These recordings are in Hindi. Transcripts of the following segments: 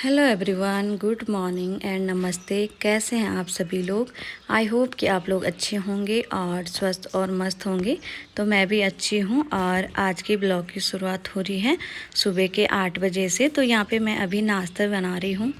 Hello everyone, good morning and नमस्ते। कैसे हैं आप सभी लोग। आई होप कि आप लोग अच्छे होंगे और स्वस्थ और मस्त होंगे। तो मैं भी अच्छी हूं और आज की ब्लॉग की शुरुआत हो रही है सुबह के 8 बजे से। तो यहाँ पे मैं अभी नाश्ता बना रही हूँ।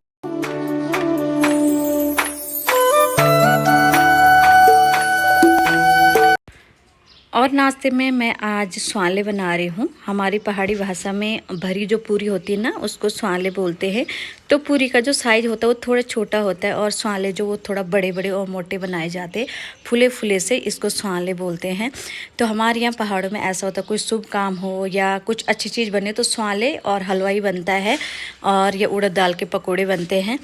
और नाश्ते में मैं आज स्वाले बना रही हूँ। हमारी पहाड़ी भाषा में भरी जो पूरी होती है ना, उसको स्वाले बोलते हैं। तो पूरी का जो साइज़ होता है वो थोड़ा छोटा होता है और स्वाले जो वो थोड़ा बड़े बड़े और मोटे बनाए जाते हैं, फूले फूले से, इसको स्वाले बोलते हैं। तो हमारे यहाँ पहाड़ों में ऐसा होता है, कोई शुभ काम हो या कुछ अच्छी चीज़ बने तो स्वाले और हलवाई बनता है और ये उड़द दाल के पकौड़े बनते हैं।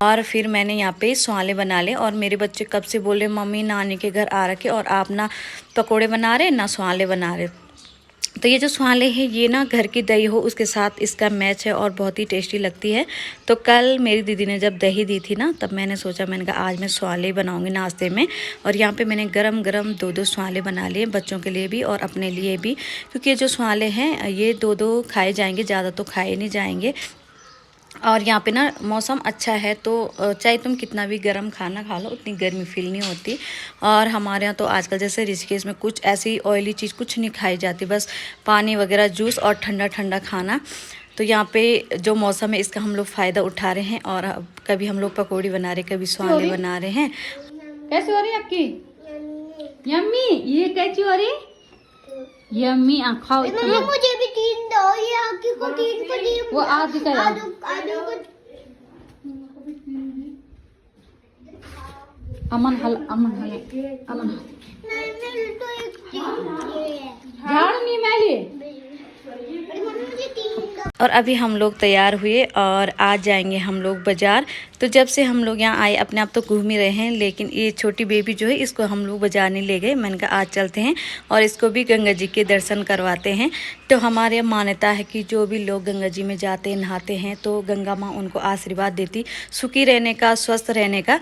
और फिर मैंने यहाँ पे स्वाले बना ले। और मेरे बच्चे कब से बोल रहे मम्मी नानी के घर आ रखे और आप ना पकोड़े बना रहे ना स्वाले बना रहे। तो ये जो स्वाले हैं ये ना घर की दही हो उसके साथ इसका मैच है और बहुत ही टेस्टी लगती है। तो कल मेरी दीदी ने जब दही दी थी ना, तब मैंने सोचा, मैंने कहा आज मैं स्वाले बनाऊंगी नाश्ते में। और यहाँ पे मैंने गरम गरम दो स्वाले बना लिए, बच्चों के लिए भी और अपने लिए भी, क्योंकि ये जो स्वाले हैं ये दो खाए जाएंगे, ज़्यादा तो खाए नहीं जाएंगे। और यहाँ पे ना मौसम अच्छा है तो चाहे तुम कितना भी गर्म खाना खा लो उतनी गर्मी फील नहीं होती। और हमारे यहाँ तो आजकल जैसे ऋषिकेश में कुछ ऐसी ऑयली चीज़ कुछ नहीं खाई जाती, बस पानी वगैरह जूस और ठंडा ठंडा खाना। तो यहाँ पे जो मौसम है इसका हम लोग फ़ायदा उठा रहे हैं और कभी हम लोग पकौड़ी बना रहे, कभी स्वाले बना रहे हैं। कैसे हो रही है आपकी? यम्मी। ये कैसी हो रही? यम्मी। खाओ। मुझे भी 3 दो, ये आगे को 3 को 3। वो आगे का आलू को अमन हल अमन हल अमन नहीं तो एक झाड़ नहीं मैली। मुझे 3 दो। और अभी हम लोग तैयार हुए और आज जाएंगे हम लोग बाज़ार। तो जब से हम लोग यहाँ आए अपने आप तो घूम ही रहे हैं, लेकिन ये छोटी बेबी जो है इसको हम लोग बाज़ार नहीं ले गए। मैंने कहा आज चलते हैं और इसको भी गंगा जी के दर्शन करवाते हैं। तो हमारे यहाँ मान्यता है कि जो भी लोग गंगा जी में जाते हैं, नहाते हैं, तो गंगा माँ उनको आशीर्वाद देती सुखी रहने का, स्वस्थ रहने का।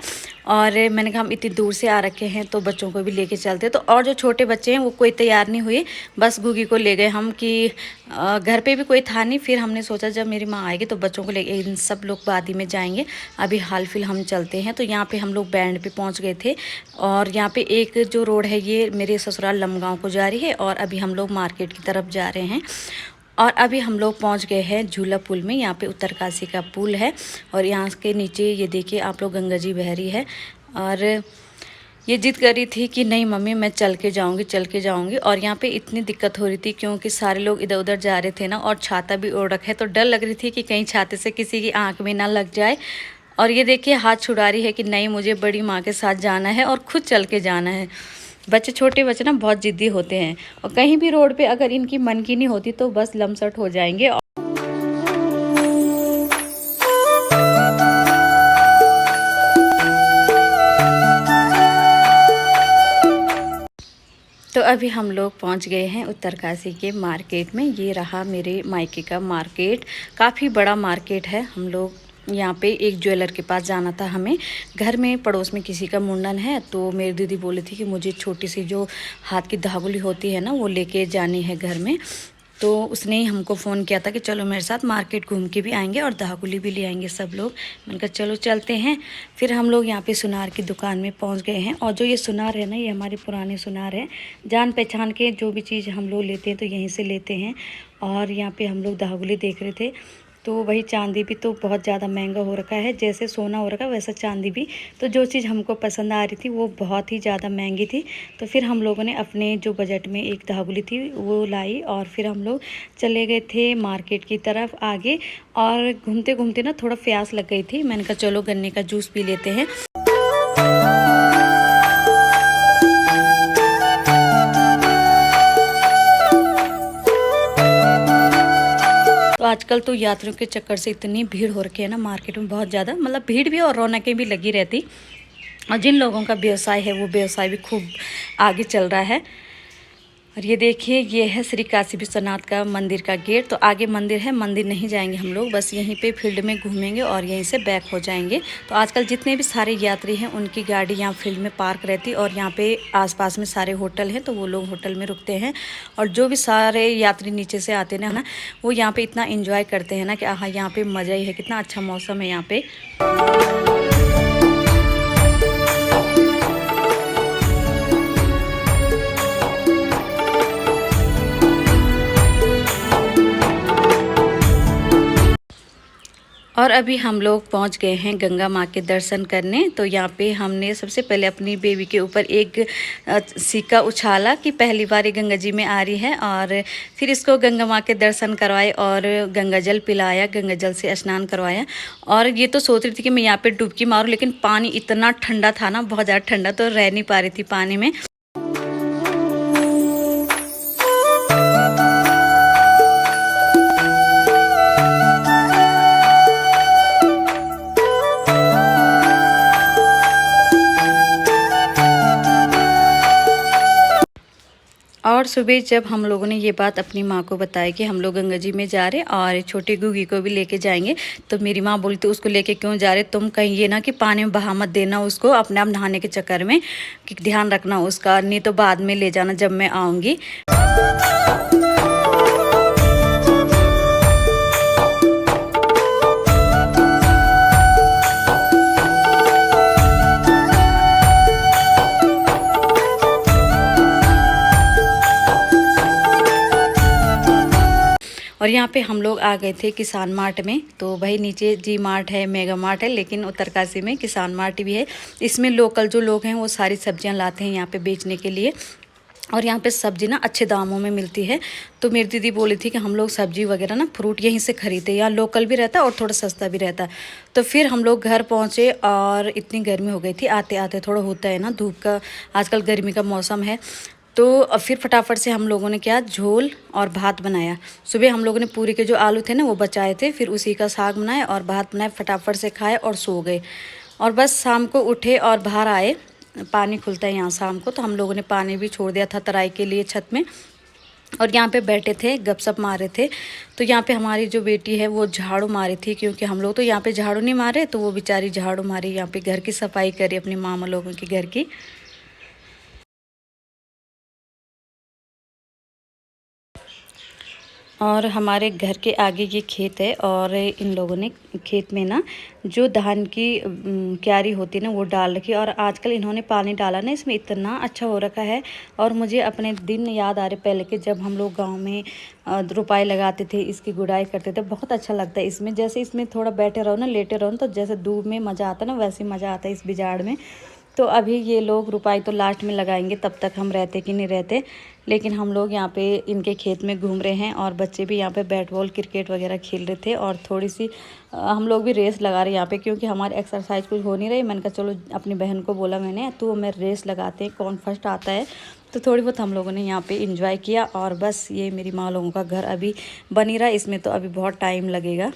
और मैंने कहा हम इतनी दूर से आ रखे हैं तो बच्चों को भी लेके चलते। तो और जो छोटे बच्चे हैं वो कोई तैयार नहीं हुए, बस गुगी को ले गए हम कि घर पे भी कोई था नहीं। फिर हमने सोचा जब मेरी माँ आएगी तो बच्चों को ले एक दिन सब लोग बाद ही में जाएंगे, अभी हाल फिल हम चलते हैं। तो यहाँ पे हम लोग बैंड पे पहुँच गए थे और यहाँ पे एक जो रोड है ये मेरे ससुराल लमगांव को जा रही है और अभी हम लोग मार्केट की तरफ जा रहे हैं। और अभी हम लोग पहुंच गए हैं झूला पुल में। यहाँ पे उत्तरकाशी का पुल है और यहाँ के नीचे ये देखिए आप लोग गंगा जी बह रही है। और ये जिद कर रही थी कि नहीं मम्मी मैं चल के जाऊँगी, चल के जाऊँगी। और यहाँ पे इतनी दिक्कत हो रही थी क्योंकि सारे लोग इधर उधर जा रहे थे ना, और छाता भी ओढ़ रखा है, तो डर लग रही थी कि कहीं छाते से किसी की आँख में ना लग जाए। और ये देखिए हाथ छुड़ा रही है कि नहीं मुझे बड़ी माँ के साथ जाना है और खुद चल के जाना है। बच्चे, छोटे बच्चे ना बहुत ज़िद्दी होते हैं और कहीं भी रोड पे अगर इनकी मन की नहीं होती तो बस लमसट हो जाएंगे। तो अभी हम लोग पहुंच गए हैं उत्तरकाशी के मार्केट में। ये रहा मेरे मायके का मार्केट, काफ़ी बड़ा मार्केट है। हम लोग यहाँ पे एक ज्वेलर के पास जाना था हमें, घर में पड़ोस में किसी का मुंडन है। तो मेरी दीदी बोली थी कि मुझे छोटी सी जो हाथ की धागुली होती है ना वो लेके जानी है घर में। तो उसने ही हमको फ़ोन किया था कि चलो मेरे साथ मार्केट घूम के भी आएंगे और धागुली भी ले आएंगे सब लोग। मैंने कहा चलो चलते हैं। फिर हम लोग यहाँ पे सुनार की दुकान में पहुँच गए हैं। और जो ये सुनार है ना, ये हमारे पुराने सुनार है, जान पहचान के जो भी चीज़ हम लोग लेते हैं तो यहीं से लेते हैं। और यहाँ पे हम लोग धागुली देख रहे थे, तो वही चांदी भी तो बहुत ज़्यादा महंगा हो रखा है, जैसे सोना हो रखा है वैसा चांदी भी। तो जो चीज़ हमको पसंद आ रही थी वो बहुत ही ज़्यादा महंगी थी। तो फिर हम लोगों ने अपने जो बजट में एक धागुली थी वो लाई और फिर हम लोग चले गए थे मार्केट की तरफ आगे। और घूमते घूमते ना थोड़ा प्यास लग गई थी, मैंने कहा चलो गन्ने का जूस पी लेते हैं। तो आजकल तो यात्रियों के चक्कर से इतनी भीड़ हो रखी है ना मार्केट में, बहुत ज़्यादा, मतलब भीड़ भी और रौनकें भी लगी रहती। और जिन लोगों का व्यवसाय है वो व्यवसाय भी खूब आगे चल रहा है। और ये देखिए, ये है श्री काशी विश्वनाथ का मंदिर का गेट। तो आगे मंदिर है, मंदिर नहीं जाएंगे हम लोग, बस यहीं पे फील्ड में घूमेंगे और यहीं से बैक हो जाएंगे। तो आजकल जितने भी सारे यात्री हैं उनकी गाड़ी यहाँ फील्ड में पार्क रहती, और यहाँ पे आसपास में सारे होटल हैं, तो वो लोग होटल में रुकते हैं। और जो भी सारे यात्री नीचे से आते हैं ना, वो यहाँ पर इतना इन्जॉय करते हैं ना कि हाँ, यहाँ पर मज़ा ही है, कितना अच्छा मौसम है यहाँ पर। और अभी हम लोग पहुंच गए हैं गंगा माँ के दर्शन करने। तो यहाँ पे हमने सबसे पहले अपनी बेबी के ऊपर एक सिक्का उछाला कि पहली बार ये गंगा जी में आ रही है, और फिर इसको गंगा माँ के दर्शन करवाए और गंगा जल पिलाया, गंगा जल से स्नान करवाया। और ये तो सोच रही थी कि मैं यहाँ पे डुबकी मारूँ, लेकिन पानी इतना ठंडा था ना, बहुत ज़्यादा ठंडा, तो रह नहीं पा रही थी पानी में। और सुबह जब हम लोगों ने ये बात अपनी माँ को बताई कि हम लोग गंगा जी में जा रहे और छोटी गुगी को भी लेके जाएंगे, तो मेरी माँ बोली तो उसको लेके क्यों जा रहे, तुम कहीं ये ना कि पानी में बहा मत देना उसको अपने आप नहाने के चक्कर में, कि ध्यान रखना उसका, नहीं तो बाद में ले जाना जब मैं आऊँगी। और यहाँ पे हम लोग आ गए थे किसान मार्ट में। तो भाई नीचे जी मार्ट है, मेगा मार्ट है, लेकिन उत्तरकाशी में किसान मार्ट भी है। इसमें लोकल जो लोग हैं वो सारी सब्जियाँ लाते हैं यहाँ पे बेचने के लिए, और यहाँ पे सब्ज़ी ना अच्छे दामों में मिलती है। तो मेरी दीदी बोली थी कि हम लोग सब्ज़ी वगैरह ना फ्रूट यहीं से खरीदते, यहाँ लोकल भी रहता और थोड़ा सस्ता भी रहता। तो फिर हम लोग घर पहुँचे और इतनी गर्मी हो गई थी, आते आते थोड़ा होता है ना धूप का, आजकल गर्मी का मौसम है। तो फिर फटाफट से हम लोगों ने क्या, झोल और भात बनाया। सुबह हम लोगों ने पूरी के जो आलू थे ना वो बचाए थे, फिर उसी का साग बनाया और भात बनाए, फटाफट से खाए और सो गए। और बस शाम को उठे और बाहर आए, पानी खुलता है यहाँ शाम को, तो हम लोगों ने पानी भी छोड़ दिया था तराई के लिए छत में, और यहाँ पे बैठे थे, गपशप मार रहे थे। तो यहाँ पे हमारी जो बेटी है वो झाड़ू मारी थी, क्योंकि हम लोग तो यहाँ पे झाड़ू नहीं मारे, तो वो बेचारी झाड़ू मारी, यहाँ पे घर की सफाई करी अपनी मामा लोगों के घर की। और हमारे घर के आगे ये खेत है, और इन लोगों ने खेत में ना जो धान की क्यारी होती है ना वो डाल रखी, और आजकल इन्होंने पानी डाला ना इसमें, इतना अच्छा हो रखा है। और मुझे अपने दिन याद आ रहे पहले के, जब हम लोग गांव में रुपाई लगाते थे, इसकी गुड़ाई करते थे, बहुत अच्छा लगता है इसमें। जैसे इसमें थोड़ा बैठे रहो ना, लेटे रहो ना, तो जैसे धूप में मज़ा आता है ना, वैसे मज़ा आता है इस बिजाड़ में। तो अभी ये लोग रुपाई तो लास्ट में लगाएंगे, तब तक हम रहते कि नहीं रहते, लेकिन हम लोग यहाँ पे इनके खेत में घूम रहे हैं, और बच्चे भी यहाँ पे बैट बॉल क्रिकेट वगैरह खेल रहे थे। और थोड़ी सी हम लोग भी रेस लगा रहे हैं यहाँ पे, क्योंकि हमारी एक्सरसाइज कुछ हो नहीं रही। मैंने कहा चलो, अपनी बहन को बोला मैंने, तो मैं रेस लगाते हैं कौन फर्स्ट आता है। तो थोड़ी बहुत हम लोगों ने यहाँ पे इंजॉय किया। और बस ये मेरी माँ लोगों का घर अभी बनी रहा, इसमें तो अभी बहुत टाइम लगेगा।